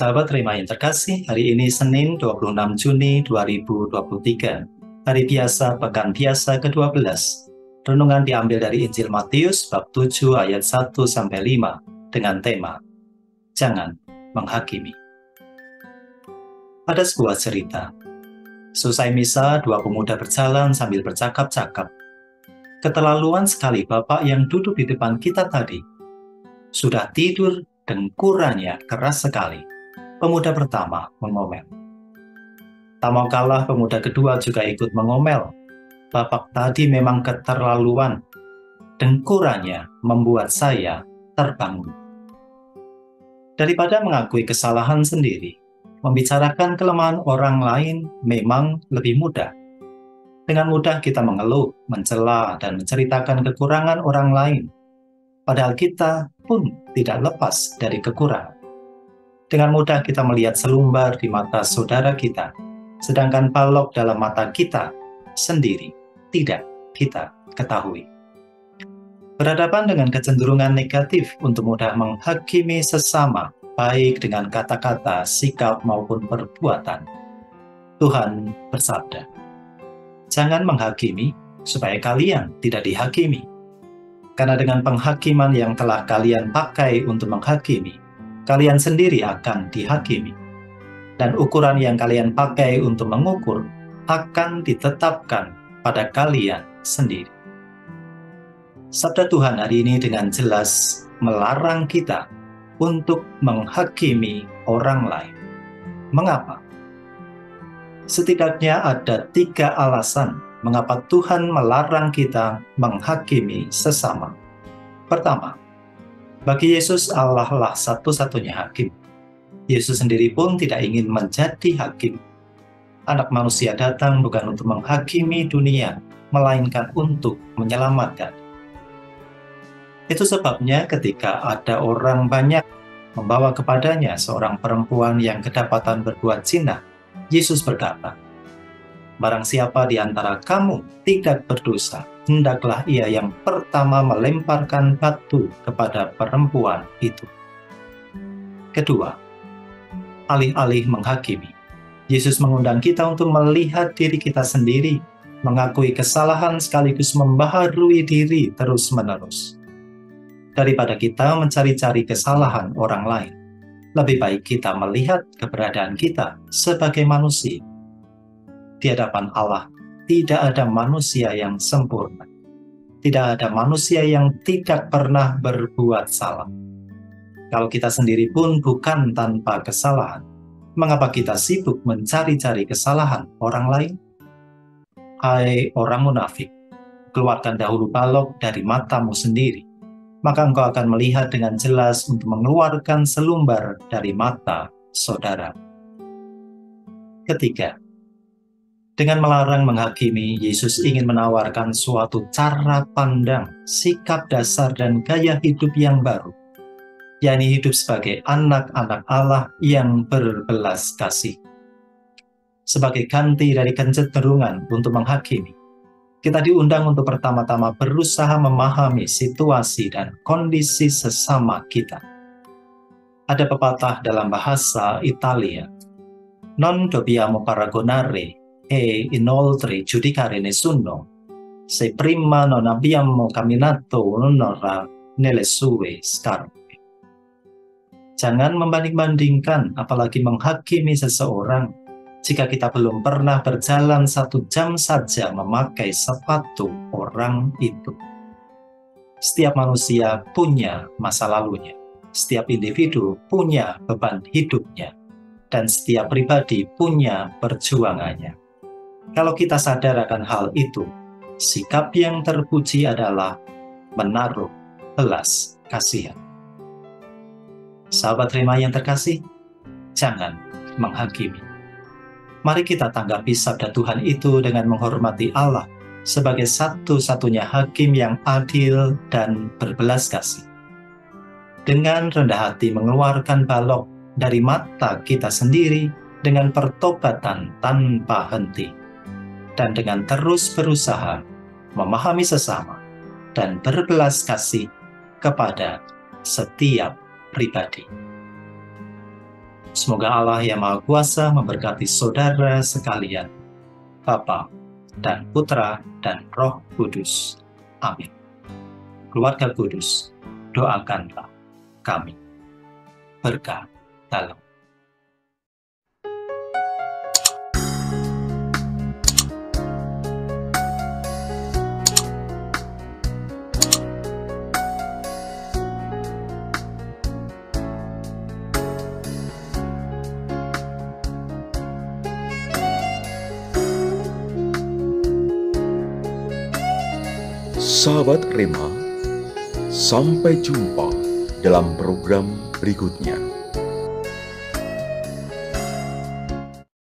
Sahabat Rema yang terkasih, hari ini Senin 26 Juni 2023, hari biasa pekan biasa ke-12. Renungan diambil dari Injil Matius bab 7 ayat 1-5 dengan tema Jangan Menghakimi. Ada sebuah cerita. Selesai misa, dua pemuda berjalan sambil bercakap-cakap. Keterlaluan sekali Bapak yang duduk di depan kita tadi. Sudah tidur, dengkurannya keras sekali. Pemuda pertama mengomel. Tak mau kalah, pemuda kedua juga ikut mengomel. Bapak tadi memang keterlaluan. Dengkurannya membuat saya terbangun. Daripada mengakui kesalahan sendiri, membicarakan kelemahan orang lain memang lebih mudah. Dengan mudah kita mengeluh, mencela, dan menceritakan kekurangan orang lain. Padahal kita pun tidak lepas dari kekurangan. Dengan mudah kita melihat selumbar di mata saudara kita, sedangkan balok dalam mata kita sendiri tidak kita ketahui. Berhadapan dengan kecenderungan negatif untuk mudah menghakimi sesama, baik dengan kata-kata, sikap, maupun perbuatan, Tuhan bersabda, "Jangan menghakimi supaya kalian tidak dihakimi. Karena dengan penghakiman yang telah kalian pakai untuk menghakimi, kalian sendiri akan dihakimi. Dan ukuran yang kalian pakai untuk mengukur akan ditetapkan pada kalian sendiri." Sabda Tuhan hari ini dengan jelas melarang kita untuk menghakimi orang lain. Mengapa? Setidaknya ada 3 alasan mengapa Tuhan melarang kita menghakimi sesama. Pertama, bagi Yesus Allah lah satu-satunya hakim. Yesus sendiri pun tidak ingin menjadi hakim. Anak manusia datang bukan untuk menghakimi dunia, melainkan untuk menyelamatkan. Itu sebabnya ketika ada orang banyak membawa kepadanya seorang perempuan yang kedapatan berbuat zina, Yesus berkata, "Barang siapa di antara kamu tidak berdosa, hendaklah ia yang pertama melemparkan batu kepada perempuan itu." Kedua, alih-alih menghakimi, Yesus mengundang kita untuk melihat diri kita sendiri, mengakui kesalahan sekaligus membaharui diri terus-menerus. Daripada kita mencari-cari kesalahan orang lain, lebih baik kita melihat keberadaan kita sebagai manusia. Di hadapan Allah, tidak ada manusia yang sempurna. Tidak ada manusia yang tidak pernah berbuat salah. Kalau kita sendiri pun bukan tanpa kesalahan, mengapa kita sibuk mencari-cari kesalahan orang lain? Hai orang munafik, keluarkan dahulu balok dari matamu sendiri, maka engkau akan melihat dengan jelas untuk mengeluarkan selumbar dari mata saudara. Ketiga, dengan melarang menghakimi, Yesus ingin menawarkan suatu cara pandang, sikap dasar, dan gaya hidup yang baru, yakni hidup sebagai anak-anak Allah yang berbelas kasih. Sebagai ganti dari kecenderungan untuk menghakimi, kita diundang untuk pertama-tama berusaha memahami situasi dan kondisi sesama kita. Ada pepatah dalam bahasa Italia, "Non dobbiamo paragonare e inoltre giudicare nessuno, se prima non abbiamo camminato un'ora nelle sue scarpe." Jangan membanding-bandingkan, apalagi menghakimi seseorang, jika kita belum pernah berjalan 1 jam saja memakai sepatu orang itu. Setiap manusia punya masa lalunya, setiap individu punya beban hidupnya, dan setiap pribadi punya perjuangannya. Kalau kita sadar akan hal itu, sikap yang terpuji adalah menaruh belas kasihan. Sahabat Rema yang terkasih, jangan menghakimi. Mari kita tanggapi sabda Tuhan itu dengan menghormati Allah sebagai satu-satunya hakim yang adil dan berbelas kasih. Dengan rendah hati mengeluarkan balok dari mata kita sendiri dengan pertobatan tanpa henti. Dan dengan terus berusaha memahami sesama dan berbelas kasih kepada setiap pribadi. Semoga Allah yang Maha Kuasa memberkati saudara sekalian, Bapa dan Putra dan Roh Kudus. Amin. Keluarga Kudus, doakanlah kami. Berkah dalam. Sahabat Rema, sampai jumpa dalam program berikutnya.